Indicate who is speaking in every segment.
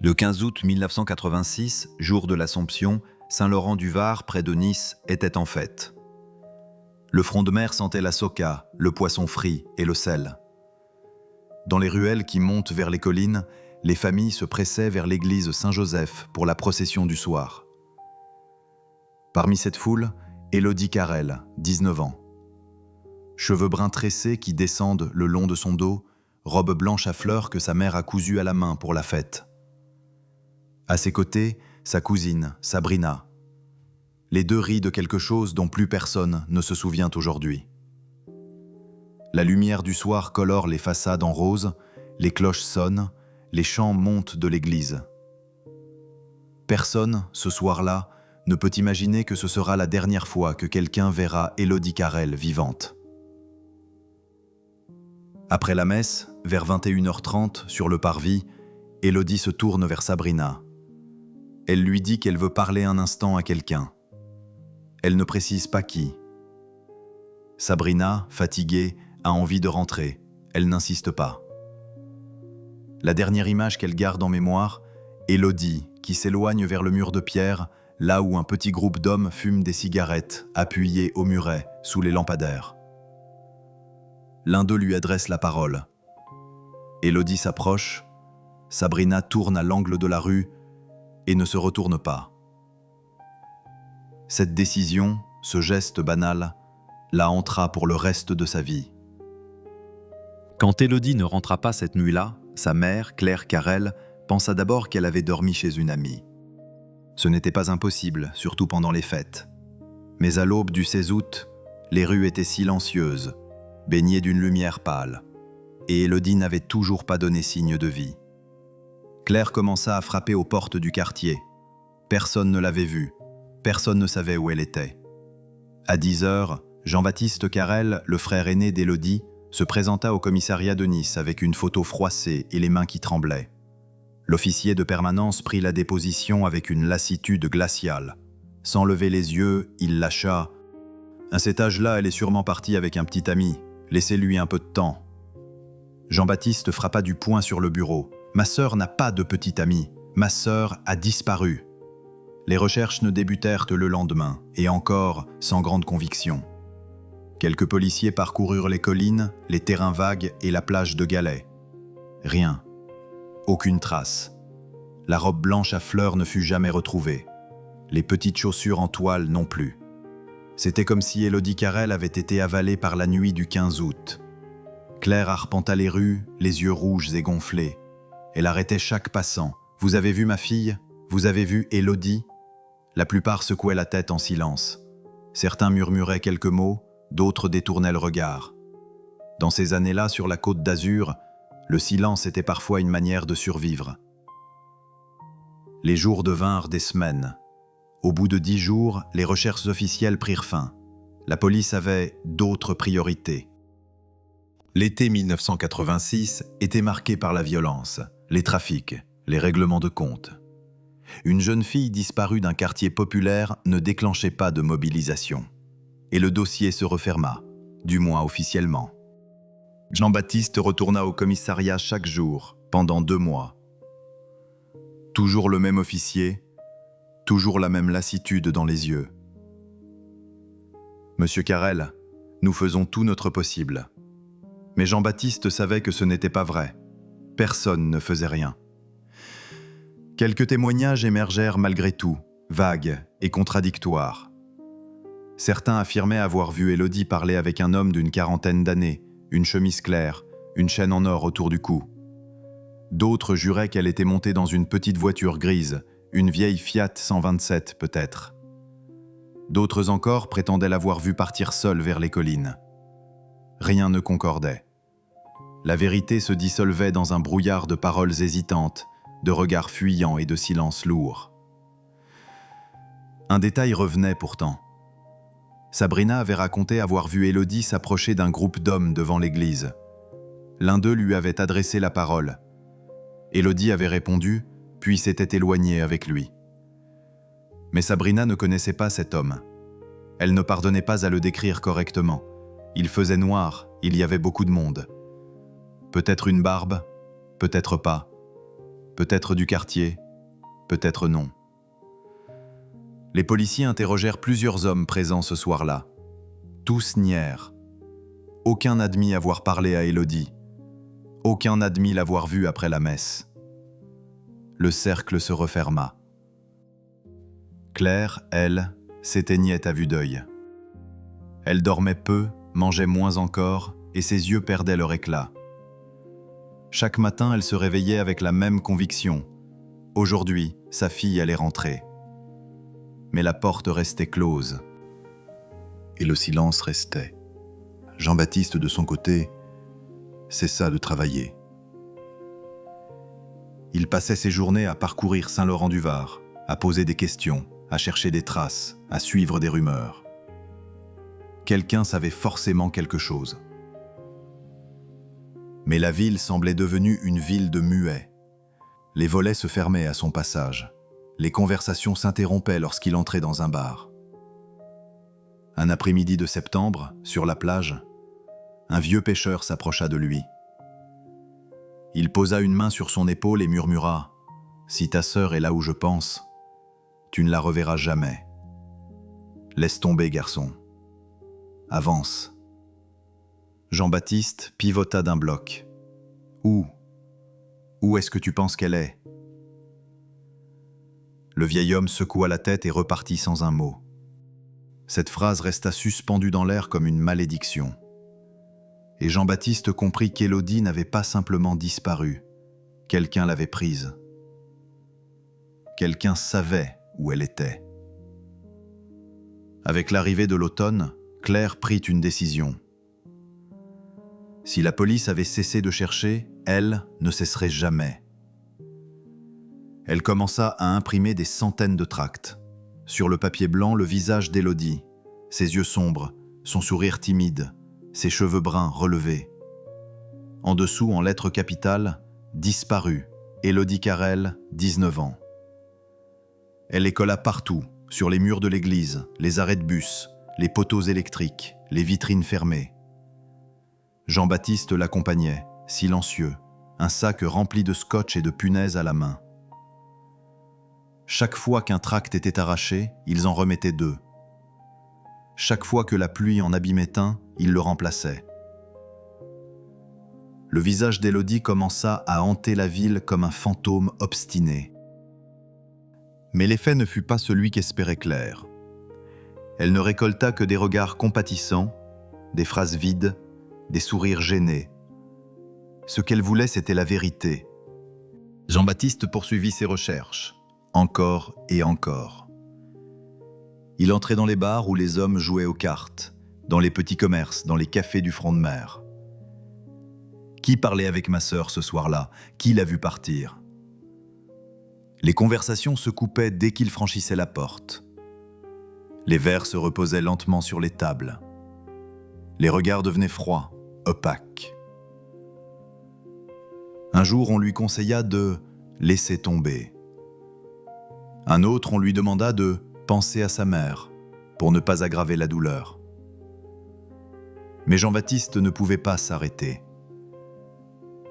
Speaker 1: Le 15 août 1986, jour de l'Assomption, Saint-Laurent-du-Var, près de Nice, était en fête. Le front de mer sentait la soca, le poisson frit et le sel. Dans les ruelles qui montent vers les collines, les familles se pressaient vers l'église Saint-Joseph pour la procession du soir. Parmi cette foule, Élodie Carrel, 19 ans. Cheveux bruns tressés qui descendent le long de son dos, robe blanche à fleurs que sa mère a cousue à la main pour la fête. À ses côtés, sa cousine, Sabrina. Les deux rient de quelque chose dont plus personne ne se souvient aujourd'hui. La lumière du soir colore les façades en rose, les cloches sonnent, les chants montent de l'église. Personne, ce soir-là, ne peut imaginer que ce sera la dernière fois que quelqu'un verra Élodie Carrel vivante. Après la messe, vers 21h30, sur le parvis, Élodie se tourne vers Sabrina. Elle lui dit qu'elle veut parler un instant à quelqu'un. Elle ne précise pas qui. Sabrina, fatiguée, a envie de rentrer. Elle n'insiste pas. La dernière image qu'elle garde en mémoire, Élodie, qui s'éloigne vers le mur de pierre, là où un petit groupe d'hommes fume des cigarettes, appuyés au muret, sous les lampadaires. L'un d'eux lui adresse la parole. Élodie s'approche, Sabrina tourne à l'angle de la rue et ne se retourne pas. Cette décision, ce geste banal, la hantera pour le reste de sa vie. Quand Élodie ne rentra pas cette nuit-là, sa mère, Claire Carrel, pensa d'abord qu'elle avait dormi chez une amie. Ce n'était pas impossible, surtout pendant les fêtes. Mais à l'aube du 16 août, les rues étaient silencieuses, baignées d'une lumière pâle, et Élodie n'avait toujours pas donné signe de vie. Claire commença à frapper aux portes du quartier. Personne ne l'avait vue, personne ne savait où elle était. À 10h, Jean-Baptiste Carrel, le frère aîné d'Élodie, se présenta au commissariat de Nice avec une photo froissée et les mains qui tremblaient. L'officier de permanence prit la déposition avec une lassitude glaciale. Sans lever les yeux, il lâcha « À cet âge-là, elle est sûrement partie avec un petit ami. Laissez-lui un peu de temps. » Jean-Baptiste frappa du poing sur le bureau. « Ma sœur n'a pas de petit ami. Ma sœur a disparu. » Les recherches ne débutèrent que le lendemain, et encore sans grande conviction. Quelques policiers parcoururent les collines, les terrains vagues et la plage de galets. Rien. Aucune trace. La robe blanche à fleurs ne fut jamais retrouvée. Les petites chaussures en toile non plus. C'était comme si Élodie Carrel avait été avalée par la nuit du 15 août. Claire arpenta les rues, les yeux rouges et gonflés. Elle arrêtait chaque passant. « Vous avez vu ma fille ? Vous avez vu Élodie ?» La plupart secouaient la tête en silence. Certains murmuraient quelques mots, d'autres détournaient le regard. Dans ces années-là, sur la Côte d'Azur, le silence était parfois une manière de survivre. Les jours devinrent des semaines. Au bout de 10 jours, les recherches officielles prirent fin. La police avait d'autres priorités. L'été 1986 était marqué par la violence, les trafics, les règlements de compte. Une jeune fille disparue d'un quartier populaire ne déclenchait pas de mobilisation. Et le dossier se referma, du moins officiellement. Jean-Baptiste retourna au commissariat chaque jour, pendant 2 mois. Toujours le même officier, toujours la même lassitude dans les yeux. « Monsieur Carrel, nous faisons tout notre possible. » Mais Jean-Baptiste savait que ce n'était pas vrai. Personne ne faisait rien. Quelques témoignages émergèrent malgré tout, vagues et contradictoires. Certains affirmaient avoir vu Élodie parler avec un homme d'une 40aine d'années, une chemise claire, une chaîne en or autour du cou. D'autres juraient qu'elle était montée dans une petite voiture grise, une vieille Fiat 127 peut-être. D'autres encore prétendaient l'avoir vue partir seule vers les collines. Rien ne concordait. La vérité se dissolvait dans un brouillard de paroles hésitantes, de regards fuyants et de silences lourds. Un détail revenait pourtant. Sabrina avait raconté avoir vu Élodie s'approcher d'un groupe d'hommes devant l'église. L'un d'eux lui avait adressé la parole. Élodie avait répondu, puis s'était éloignée avec lui. Mais Sabrina ne connaissait pas cet homme. Elle ne parvenait pas à le décrire correctement. Il faisait noir, il y avait beaucoup de monde. Peut-être une barbe, peut-être pas. peut-être du quartier, peut-être non. Les policiers interrogèrent plusieurs hommes présents ce soir-là. Tous nièrent. Aucun n'admit avoir parlé à Élodie. Aucun n'admit l'avoir vue après la messe. Le cercle se referma. Claire, elle, s'éteignait à vue d'œil. Elle dormait peu, mangeait moins encore, et ses yeux perdaient leur éclat. Chaque matin, elle se réveillait avec la même conviction. Aujourd'hui, sa fille allait rentrer. Mais la porte restait close. Et le silence restait. Jean-Baptiste, de son côté, cessa de travailler. Il passait ses journées à parcourir Saint-Laurent-du-Var, à poser des questions, à chercher des traces, à suivre des rumeurs. Quelqu'un savait forcément quelque chose. Mais la ville semblait devenue une ville de muets. Les volets se fermaient à son passage. Les conversations s'interrompaient lorsqu'il entrait dans un bar. Un après-midi de septembre, sur la plage, un vieux pêcheur s'approcha de lui. Il posa une main sur son épaule et murmura « Si ta sœur est là où je pense, tu ne la reverras jamais. Laisse tomber, garçon. Avance. » Jean-Baptiste pivota d'un bloc. « Où est-ce que tu penses qu'elle est ?» Le vieil homme secoua la tête et repartit sans un mot. Cette phrase resta suspendue dans l'air comme une malédiction. Et Jean-Baptiste comprit qu'Élodie n'avait pas simplement disparu. Quelqu'un l'avait prise. Quelqu'un savait où elle était. Avec l'arrivée de l'automne, Claire prit une décision. Si la police avait cessé de chercher, elle ne cesserait jamais. Elle commença à imprimer des centaines de tracts. Sur le papier blanc, le visage d'Élodie, ses yeux sombres, son sourire timide, ses cheveux bruns relevés. En dessous, en lettres capitales, disparu, Élodie Carrel, 19 ans. Elle les colla partout, sur les murs de l'église, les arrêts de bus, les poteaux électriques, les vitrines fermées. Jean-Baptiste l'accompagnait, silencieux, un sac rempli de scotch et de punaises à la main. Chaque fois qu'un tract était arraché, ils en remettaient deux. Chaque fois que la pluie en abîmait un, ils le remplaçaient. Le visage d'Élodie commença à hanter la ville comme un fantôme obstiné. Mais l'effet ne fut pas celui qu'espérait Claire. Elle ne récolta que des regards compatissants, des phrases vides, des sourires gênés. Ce qu'elle voulait, c'était la vérité. Jean-Baptiste poursuivit ses recherches, encore et encore. Il entrait dans les bars où les hommes jouaient aux cartes, dans les petits commerces, dans les cafés du front de mer. Qui parlait avec ma sœur ce soir-là? Qui l'a vu partir? Les conversations se coupaient dès qu'il franchissait la porte. Les verres se reposaient lentement sur les tables. Les regards devenaient froids, opaques. Un jour, on lui conseilla de laisser tomber. Un autre, on lui demanda de penser à sa mère, pour ne pas aggraver la douleur. Mais Jean-Baptiste ne pouvait pas s'arrêter.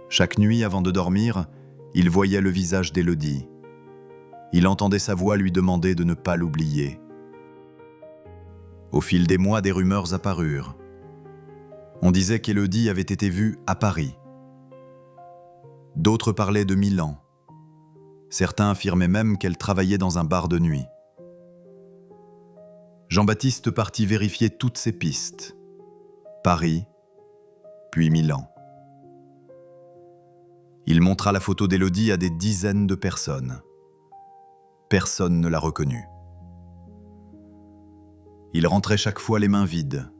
Speaker 1: Chaque nuit, avant de dormir, il voyait le visage d'Élodie. Il entendait sa voix lui demander de ne pas l'oublier. Au fil des mois, des rumeurs apparurent. On disait qu'Élodie avait été vue à Paris. D'autres parlaient de Milan. Certains affirmaient même qu'elle travaillait dans un bar de nuit. Jean-Baptiste partit vérifier toutes ces pistes. Paris, puis Milan. Il montra la photo d'Élodie à des dizaines de personnes. Personne ne la reconnut. Il rentrait chaque fois les mains vides,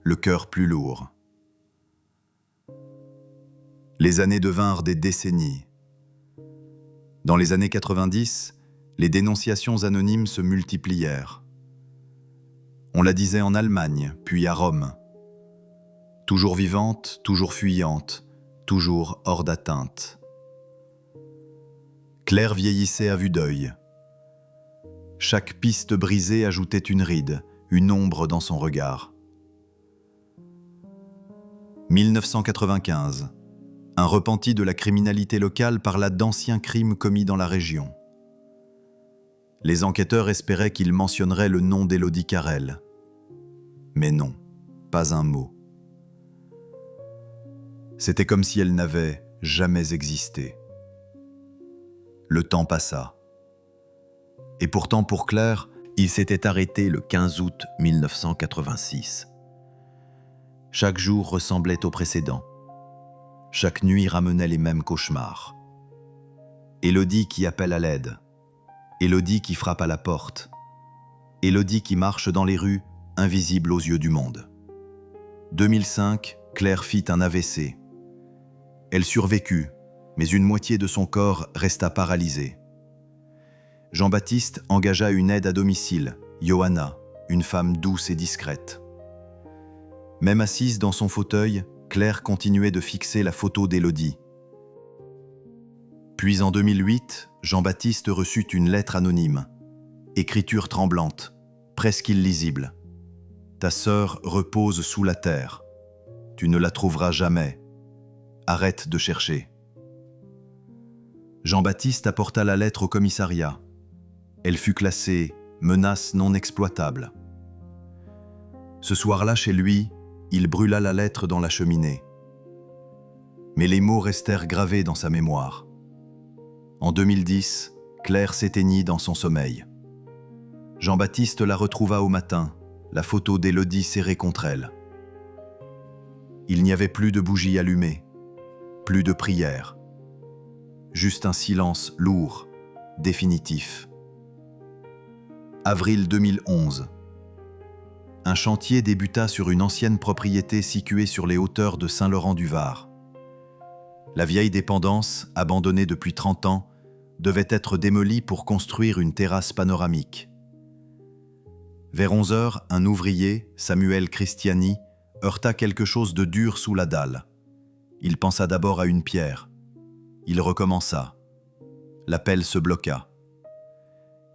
Speaker 1: le cœur plus lourd. Les années devinrent des décennies. Dans les années 90, les dénonciations anonymes se multiplièrent. On la disait en Allemagne, puis à Rome. Toujours vivante, toujours fuyante, toujours hors d'atteinte. Claire vieillissait à vue d'œil. Chaque piste brisée ajoutait une ride, une ombre dans son regard. 1995. Un repenti de la criminalité locale parla d'anciens crimes commis dans la région. Les enquêteurs espéraient qu'il mentionnerait le nom d'Élodie Carrel. Mais non, pas un mot. C'était comme si elle n'avait jamais existé. Le temps passa. Et pourtant, pour Claire, il s'était arrêté le 15 août 1986. Chaque jour ressemblait au précédent. Chaque nuit ramenait les mêmes cauchemars. Élodie qui appelle à l'aide. Élodie qui frappe à la porte. Élodie qui marche dans les rues, invisible aux yeux du monde. 2005, Claire fit un AVC. Elle survécut, mais une moitié de son corps resta paralysée. Jean-Baptiste engagea une aide à domicile, Johanna, une femme douce et discrète. Même assise dans son fauteuil, Claire continuait de fixer la photo d'Élodie. Puis en 2008, Jean-Baptiste reçut une lettre anonyme. Écriture tremblante, presque illisible. « Ta sœur repose sous la terre. Tu ne la trouveras jamais. Arrête de chercher. » Jean-Baptiste apporta la lettre au commissariat. Elle fut classée « menace non exploitable ». Ce soir-là, chez lui, il brûla la lettre dans la cheminée. Mais les mots restèrent gravés dans sa mémoire. En 2010, Claire s'éteignit dans son sommeil. Jean-Baptiste la retrouva au matin, la photo d'Élodie serrée contre elle. Il n'y avait plus de bougies allumées, plus de prières, juste un silence lourd, définitif. Avril 2011. Un chantier débuta sur une ancienne propriété située sur les hauteurs de Saint-Laurent-du-Var. La vieille dépendance, abandonnée depuis 30 ans, devait être démolie pour construire une terrasse panoramique. Vers 11 heures, un ouvrier, Samuel Christiani, heurta quelque chose de dur sous la dalle. Il pensa d'abord à une pierre. Il recommença. La pelle se bloqua.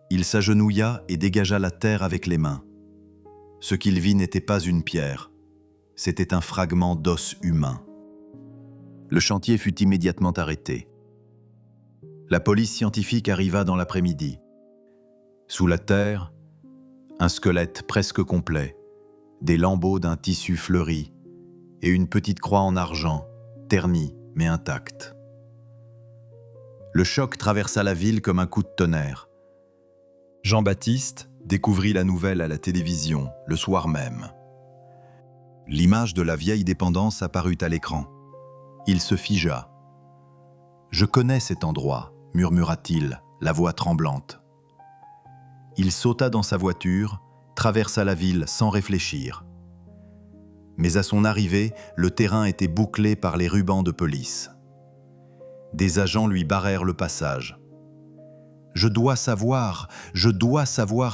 Speaker 1: Il s'agenouilla et dégagea la terre avec les mains. Ce qu'il vit n'était pas une pierre. C'était un fragment d'os humain. Le chantier fut immédiatement arrêté. La police scientifique arriva dans l'après-midi. Sous la terre, un squelette presque complet, des lambeaux d'un tissu fleuri et une petite croix en argent, ternie mais intacte. Le choc traversa la ville comme un coup de tonnerre. Jean-Baptiste découvrit la nouvelle à la télévision le soir même. L'image de la vieille dépendance apparut à l'écran. Il se figea. « Je connais cet endroit », murmura-t-il, la voix tremblante. Il sauta dans sa voiture, traversa la ville sans réfléchir. Mais à son arrivée, le terrain était bouclé par les rubans de police. Des agents lui barrèrent le passage. « Je dois savoir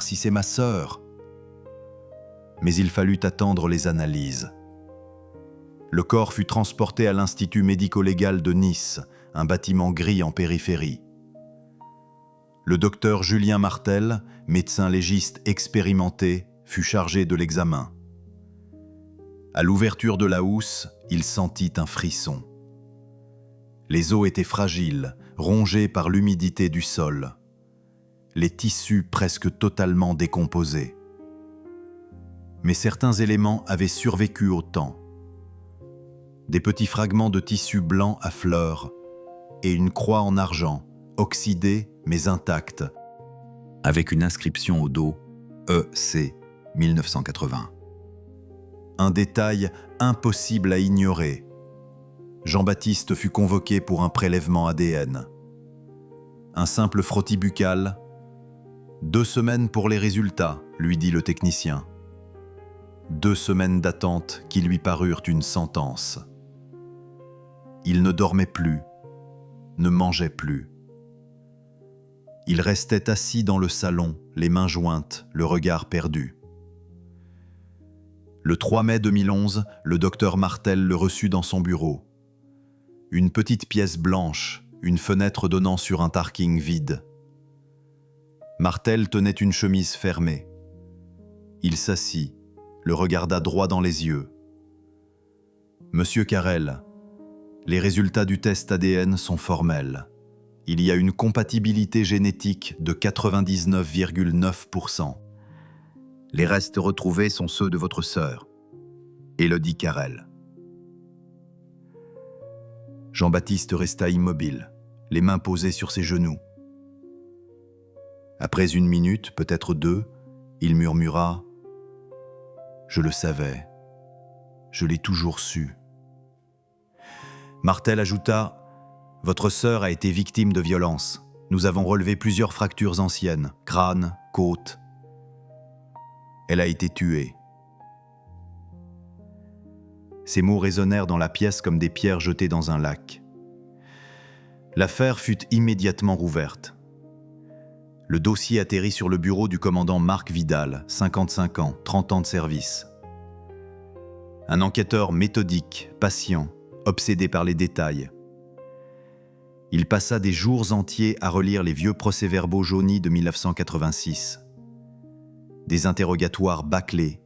Speaker 1: si c'est ma sœur !» Mais il fallut attendre les analyses. Le corps fut transporté à l'Institut médico-légal de Nice, un bâtiment gris en périphérie. Le docteur Julien Martel, médecin légiste expérimenté, fut chargé de l'examen. À l'ouverture de la housse, il sentit un frisson. Les os étaient fragiles, rongés par l'humidité du sol. Les tissus presque totalement décomposés. Mais certains éléments avaient survécu au temps. Des petits fragments de tissu blanc à fleurs et une croix en argent, oxydée mais intacte, avec une inscription au dos EC 1980. Un détail impossible à ignorer. Jean-Baptiste fut convoqué pour un prélèvement ADN. Un simple frottis buccal. 2 semaines pour les résultats, lui dit le technicien. 2 semaines d'attente qui lui parurent une sentence. Il ne dormait plus, ne mangeait plus. Il restait assis dans le salon, les mains jointes, le regard perdu. Le 3 mai 2011, le docteur Martel le reçut dans son bureau. Une petite pièce blanche, une fenêtre donnant sur un parking vide. Martel tenait une chemise fermée. Il s'assit, le regarda droit dans les yeux. « Monsieur Carrel, Les résultats du test ADN sont formels. Il y a une compatibilité génétique de 99,9%. Les restes retrouvés sont ceux de votre sœur, Élodie Carrel. Jean-Baptiste resta immobile, les mains posées sur ses genoux. Après 1 minute, peut-être 2, il murmura « Je le savais, je l'ai toujours su ». Martel ajouta « Votre sœur a été victime de violences. Nous avons relevé plusieurs fractures anciennes, crâne, côte. Elle a été tuée. » Ces mots résonnèrent dans la pièce comme des pierres jetées dans un lac. L'affaire fut immédiatement rouverte. Le dossier atterrit sur le bureau du commandant Marc Vidal, 55 ans, 30 ans de service. Un enquêteur méthodique, patient, obsédé par les détails. Il passa des jours entiers à relire les vieux procès-verbaux jaunis de 1986. Des interrogatoires bâclés,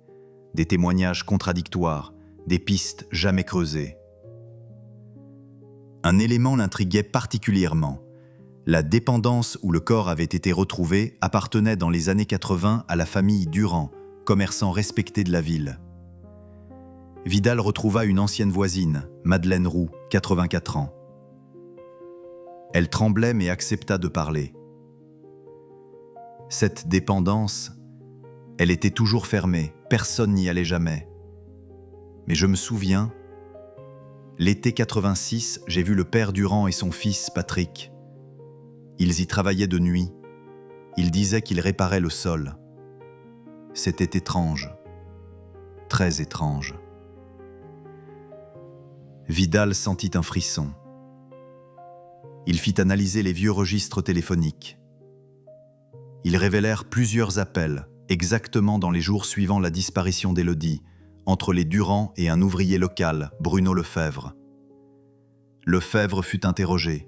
Speaker 1: des témoignages contradictoires, des pistes jamais creusées. Un élément l'intriguait particulièrement. La dépendance où le corps avait été retrouvé appartenait dans les années 80 à la famille Durand, commerçant respecté de la ville. Vidal retrouva une ancienne voisine, Madeleine Roux, 84 ans. Elle tremblait mais accepta de parler. Cette dépendance, elle était toujours fermée, personne n'y allait jamais. Mais je me souviens, l'été 86, j'ai vu le père Durand et son fils Patrick. Ils y travaillaient de nuit. Ils disaient qu'ils réparaient le sol. C'était étrange, très étrange. Vidal sentit un frisson. Il fit analyser les vieux registres téléphoniques. Ils révélèrent plusieurs appels, exactement dans les jours suivant la disparition d'Élodie, entre les Durand et un ouvrier local, Bruno Lefebvre. Lefebvre fut interrogé.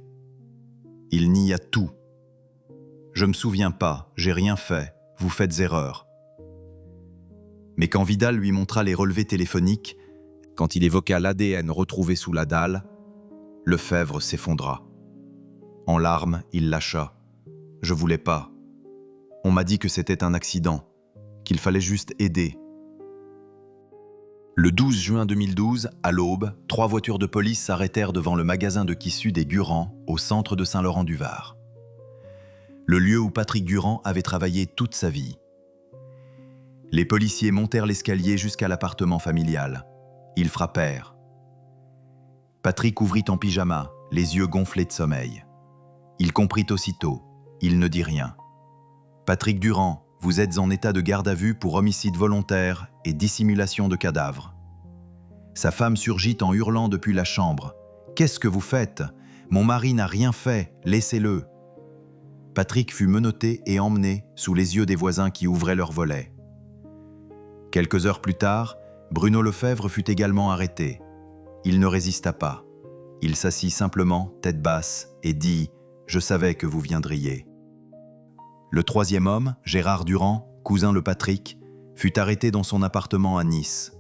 Speaker 1: Il nia tout. « Je me souviens pas, j'ai rien fait, vous faites erreur. » Mais quand Vidal lui montra les relevés téléphoniques, quand il évoqua l'ADN retrouvé sous la dalle, Lefebvre s'effondra. En larmes, il lâcha. « Je voulais pas. On m'a dit que c'était un accident, qu'il fallait juste aider. » Le 12 juin 2012, à l'aube, 3 voitures de police s'arrêtèrent devant le magasin de Kissu des Durand, au centre de Saint-Laurent-du-Var. Le lieu où Patrick Durand avait travaillé toute sa vie. Les policiers montèrent l'escalier jusqu'à l'appartement familial. Ils frappèrent. Patrick ouvrit en pyjama, les yeux gonflés de sommeil. Il comprit aussitôt. Il ne dit rien. « Patrick Durand, vous êtes en état de garde à vue pour homicide volontaire et dissimulation de cadavre. » Sa femme surgit en hurlant depuis la chambre. « Qu'est-ce que vous faites? Mon mari n'a rien fait, laissez-le. » Patrick fut menotté et emmené sous les yeux des voisins qui ouvraient leurs volets. Quelques heures plus tard, Bruno Lefebvre fut également arrêté. Il ne résista pas. Il s'assit simplement, tête basse, et dit « Je savais que vous viendriez. » Le 3e homme, Gérard Durand, cousin de Patrick, fut arrêté dans son appartement à Nice.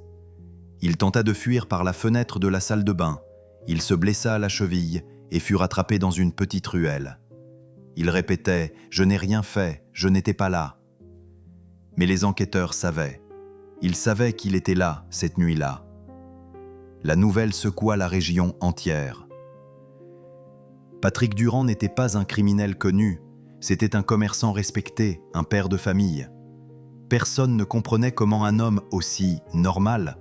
Speaker 1: Il tenta de fuir par la fenêtre de la salle de bain. Il se blessa à la cheville et fut rattrapé dans une petite ruelle. Il répétait « Je n'ai rien fait, je n'étais pas là. » Mais les enquêteurs savaient. Ils savaient qu'il était là, cette nuit-là. La nouvelle secoua la région entière. Patrick Durand n'était pas un criminel connu, c'était un commerçant respecté, un père de famille. Personne ne comprenait comment un homme aussi normal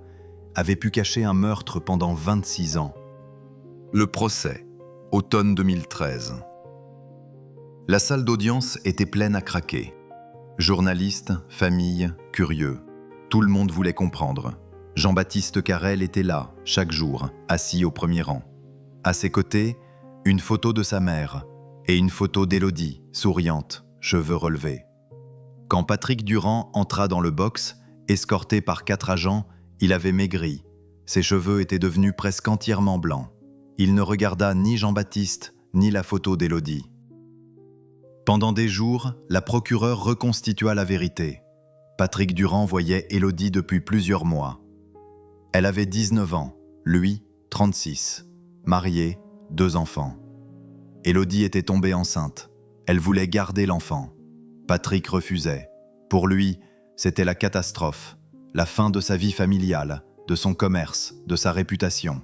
Speaker 1: avait pu cacher un meurtre pendant 26 ans. Le procès, automne 2013. La salle d'audience était pleine à craquer. Journalistes, familles, curieux. Tout le monde voulait comprendre. Jean-Baptiste Carrel était là, chaque jour, assis au premier rang. À ses côtés, une photo de sa mère et une photo d'Élodie, souriante, cheveux relevés. Quand Patrick Durand entra dans le box, escorté par 4 agents, il avait maigri. Ses cheveux étaient devenus presque entièrement blancs. Il ne regarda ni Jean-Baptiste, ni la photo d'Élodie. Pendant des jours, la procureure reconstitua la vérité. Patrick Durand voyait Élodie depuis plusieurs mois. Elle avait 19 ans, lui 36. mariée, 2 enfants. Élodie était tombée enceinte. Elle voulait garder l'enfant. Patrick refusait. Pour lui, c'était la catastrophe, la fin de sa vie familiale, de son commerce, de sa réputation.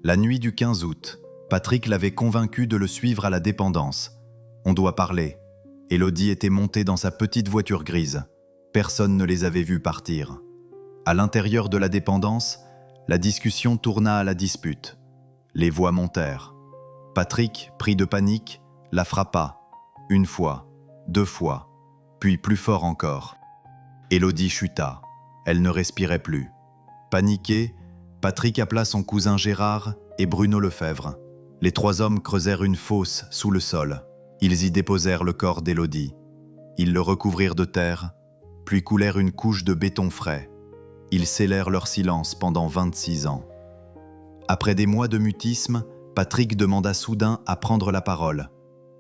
Speaker 1: La nuit du 15 août, Patrick l'avait convaincu de le suivre à la dépendance. On doit parler. Élodie était montée dans sa petite voiture grise. Personne ne les avait vus partir. À l'intérieur de la dépendance, la discussion tourna à la dispute. Les voix montèrent. Patrick, pris de panique, la frappa. 1 fois, 2 fois, puis plus fort encore. Élodie chuta. Elle ne respirait plus. Paniqué, Patrick appela son cousin Gérard et Bruno Lefebvre. Les 3 hommes creusèrent une fosse sous le sol. Ils y déposèrent le corps d'Élodie. Ils le recouvrirent de terre, puis coulèrent une couche de béton frais. Ils scellèrent leur silence pendant 26 ans. Après des mois de mutisme, Patrick demanda soudain à prendre la parole.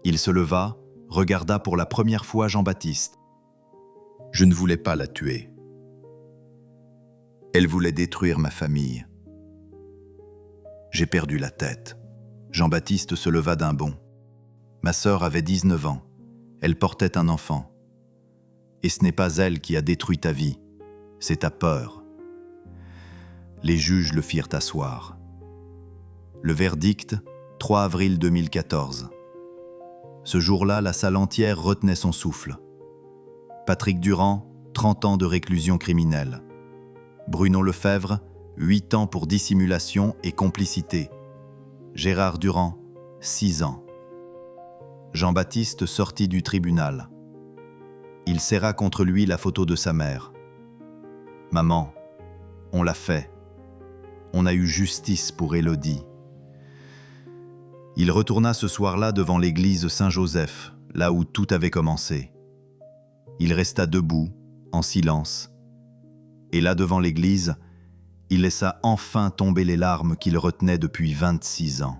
Speaker 1: Il se leva, regarda pour la première fois Jean-Baptiste. « Je ne voulais pas la tuer. Elle voulait détruire ma famille. J'ai perdu la tête. » Jean-Baptiste se leva d'un bond. Ma sœur avait 19 ans. Elle portait un enfant. Et ce n'est pas elle qui a détruit ta vie. C'est ta peur. Les juges le firent asseoir. Le verdict, 3 avril 2014. Ce jour-là, la salle entière retenait son souffle. Patrick Durand, 30 ans de réclusion criminelle. Bruno Lefebvre, 8 ans pour dissimulation et complicité. Gérard Durand, 6 ans. Jean-Baptiste sortit du tribunal. Il serra contre lui la photo de sa mère. « Maman, on l'a fait. On a eu justice pour Élodie. » Il retourna ce soir-là devant l'église Saint-Joseph, là où tout avait commencé. Il resta debout, en silence. Et là devant l'église, il laissa enfin tomber les larmes qu'il retenait depuis 26 ans.